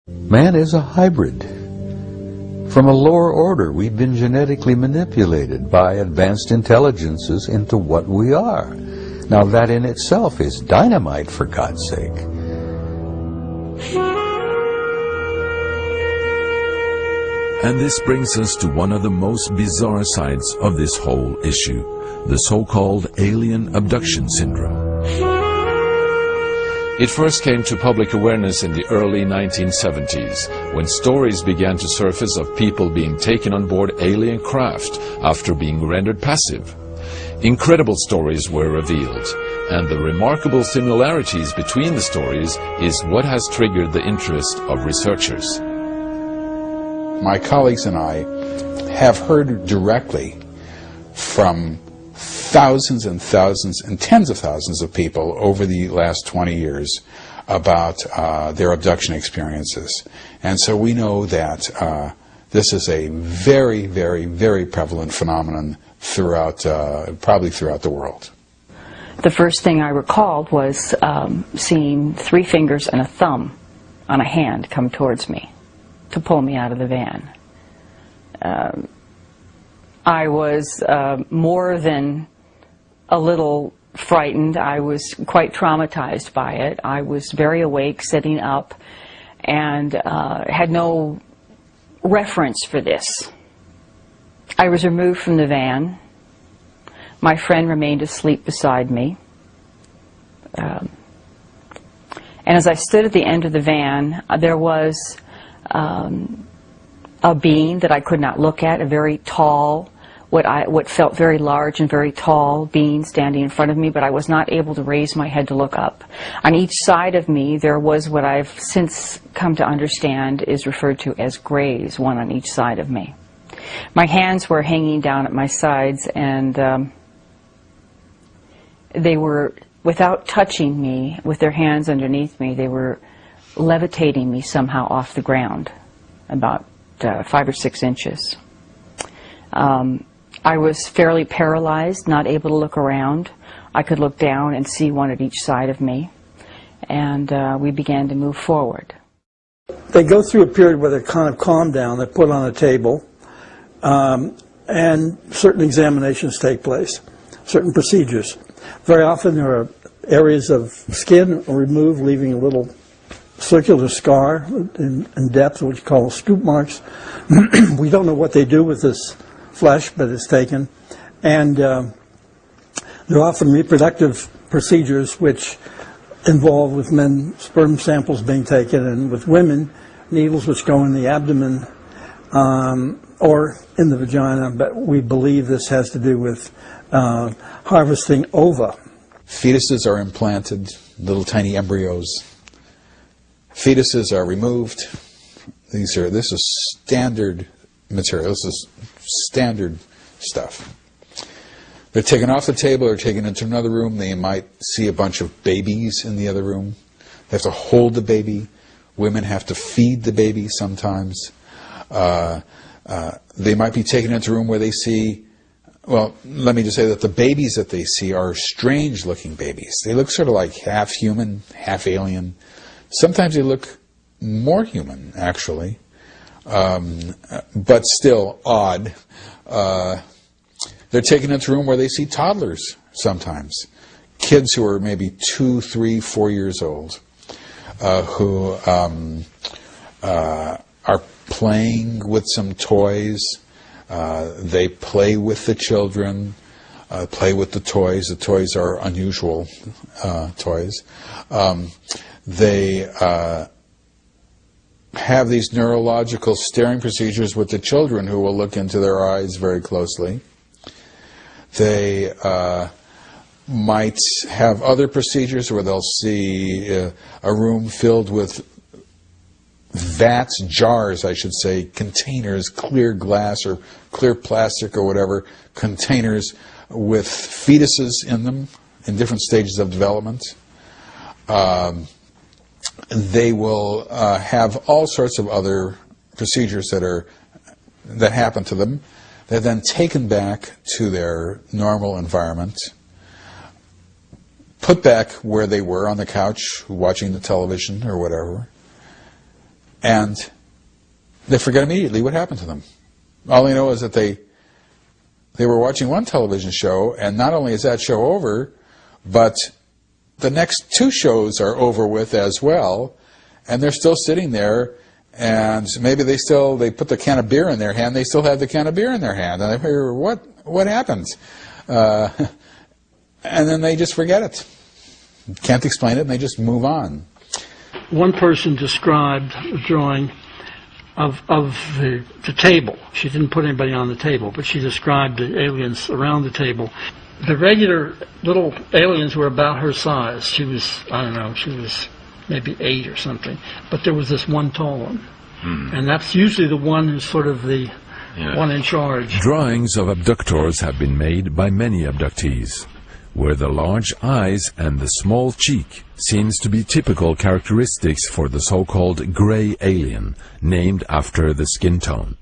Man is a hybrid. From a lower order, we've been genetically manipulated by advanced intelligences into what we are. Now that in itself is dynamite, for God's sake. And this brings us to one of the most bizarre sides of this whole issue, the so-called alien abduction syndrome. It first came to public awareness in the early 1970s, when stories began to surface of people being taken on board alien craft after being rendered passive. Incredible stories were revealed, and the remarkable similarities between the stories is what has triggered the interest of researchers. My colleagues and I have heard directly from thousands and thousands and tens of thousands of people over the last 20 years about their abduction experiences. And so we know that this is a very, very, very prevalent phenomenon throughout, probably throughout the world. The first thing I recalled was seeing 3 fingers and a thumb on a hand come towards me to pull me out of the van. I was more than a little frightened. I was quite traumatized by it. I was very awake, sitting up, and had no reference for this. I was removed from the van. My friend remained asleep beside me. And as I stood at the end of the van, there was a being that I could not look at, a very tall, what felt very large and very tall being standing in front of me, but I was not able to raise my head to look up. On each side of me there was what I've since come to understand is referred to as grays, one on each side of me. My hands were hanging down at my sides, and they were, without touching me, with their hands underneath me, they were levitating me somehow off the ground, about 5 or 6 inches. I was fairly paralyzed, not able to look around. I could look down and see one at each side of me, and we began to move forward. They go through a period where they're kind of calmed down, they're put on a table, and certain examinations take place, certain procedures. Very often there are areas of skin removed, leaving a little circular scar in depth, what you call scoop marks. We don't know what they do with this flesh, but it's taken. And there are often reproductive procedures which involve, with men, sperm samples being taken, and with women, needles which go in the abdomen or in the vagina, but we believe this has to do with harvesting ova. Fetuses are implanted, little tiny embryos. Fetuses are removed. This is standard material. This is standard stuff. They're taken off the table or taken into another room. They might see a bunch of babies in the other room. They have to hold the baby. Women have to feed the baby sometimes. They might be taken into a room where they see, well, let me just say that the babies that they see are strange-looking babies. They look sort of like half human, half alien. Sometimes they look more human, actually, but still odd. They're taken into a room where they see toddlers sometimes, kids who are maybe 2, 3, 4 years old, who are playing with some toys. They play with the children, play with the toys. The toys are unusual toys. They have these neurological staring procedures with the children, who will look into their eyes very closely. They might have other procedures where they'll see a room filled with vats, jars, I should say, containers, clear glass or clear plastic or whatever, containers with fetuses in them in different stages of development. They will have all sorts of other procedures that happen to them. They're then taken back to their normal environment, put back where they were on the couch watching the television or whatever, and they forget immediately what happened to them. All they know is that they were watching one television show, and not only is that show over, but the next 2 shows are over with as well, and they're still sitting there, and maybe they put the can of beer in their hand, they still have the can of beer in their hand, and they figure, what happened? And then they just forget it. Can't explain it, and they just move on. One person described a drawing of the table. She didn't put anybody on the table, but she described the aliens around the table. The regular little aliens were about her size. She was, I don't know, she was maybe 8 or something. But there was this one tall one. And that's usually the one who's sort of the one in charge. Drawings of abductors have been made by many abductees, where the large eyes and the small cheek seems to be typical characteristics for the so-called gray alien, named after the skin tone.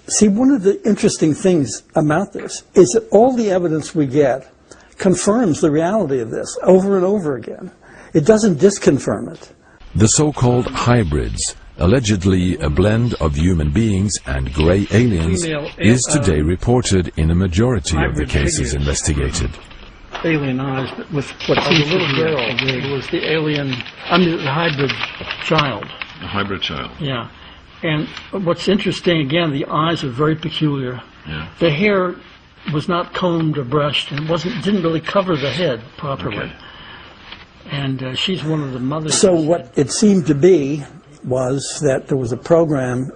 See, one of the interesting things about this is that all the evidence we get confirms the reality of this over and over again. It doesn't disconfirm it. The so-called hybrids, allegedly a blend of human beings and gray aliens, is today reported in a majority of the cases investigated. Alien eyes, but with what seems to be a little girl. It was the alien, the hybrid child. A hybrid child. Yeah. And what's interesting, again, the eyes are very peculiar. Yeah. The hair was not combed or brushed, and didn't really cover the head properly. Okay. And she's one of the mothers. So what it seemed to be was that there was a program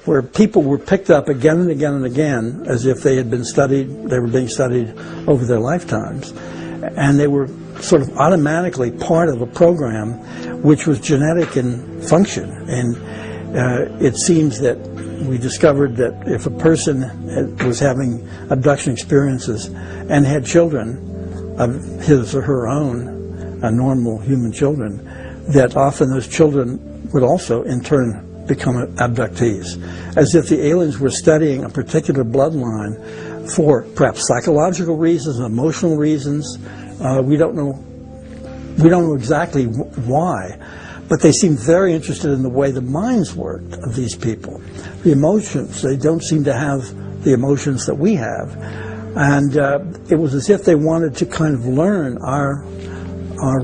where people were picked up again and again and again as if they had been studied, they were being studied over their lifetimes. And they were sort of automatically part of a program which was genetic in function. And it seems that we discovered that if a person was having abduction experiences and had children of his or her own, normal human children, that often those children would also in turn become abductees, as if the aliens were studying a particular bloodline for perhaps psychological reasons, emotional reasons. We don't know exactly why, but they seem very interested in the way the minds worked of these people. The emotions, they don't seem to have the emotions that we have, and it was as if they wanted to kind of learn our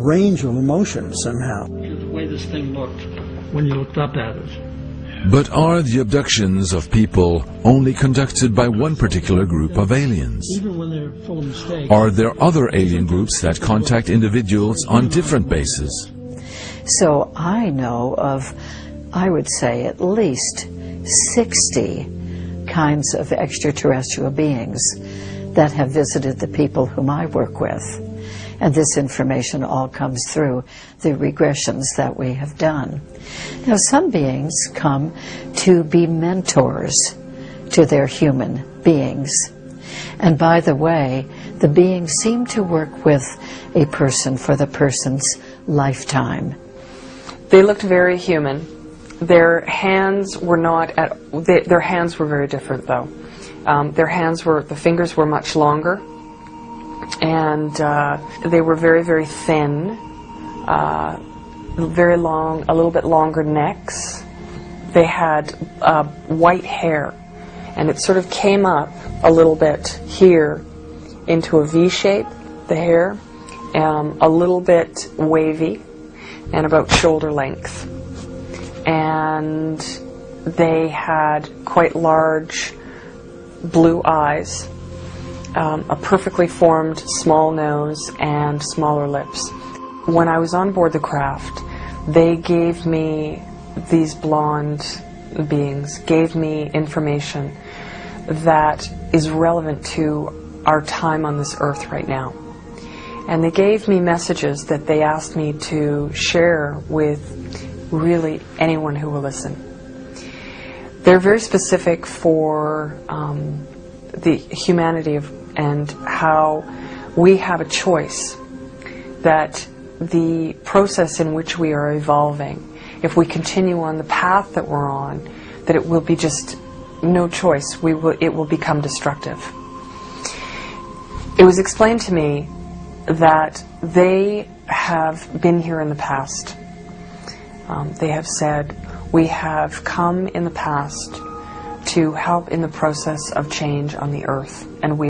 range of emotions somehow. The way this thing looked when you looked up at it. But are the abductions of people only conducted by one particular group of aliens? Even when they're full of mistakes. Are there other alien groups that contact individuals on different bases? So I know of, I would say, at least 60 kinds of extraterrestrial beings that have visited the people whom I work with. And this information all comes through the regressions that we have done. Now, some beings come to be mentors to their human beings. And by the way, the beings seem to work with a person for the person's lifetime. They looked very human. Their hands were not their hands were very different though. The fingers were much longer, and they were very, very thin, very long, a little bit longer necks. They had white hair, and it sort of came up a little bit here into a V shape, the hair, a little bit wavy, and about shoulder length. And they had quite large blue eyes, a perfectly formed small nose, and smaller lips. When I was on board the craft, they gave me, these blonde beings gave me information that is relevant to our time on this earth right now. And they gave me messages that they asked me to share with really anyone who will listen. They're very specific for the humanity and how we have a choice, that the process in which we are evolving, if we continue on the path that we're on, that it will be just no choice, it will become destructive. It was explained to me that they have been here in the past. They have said, we have come in the past to help in the process of change on the earth, and we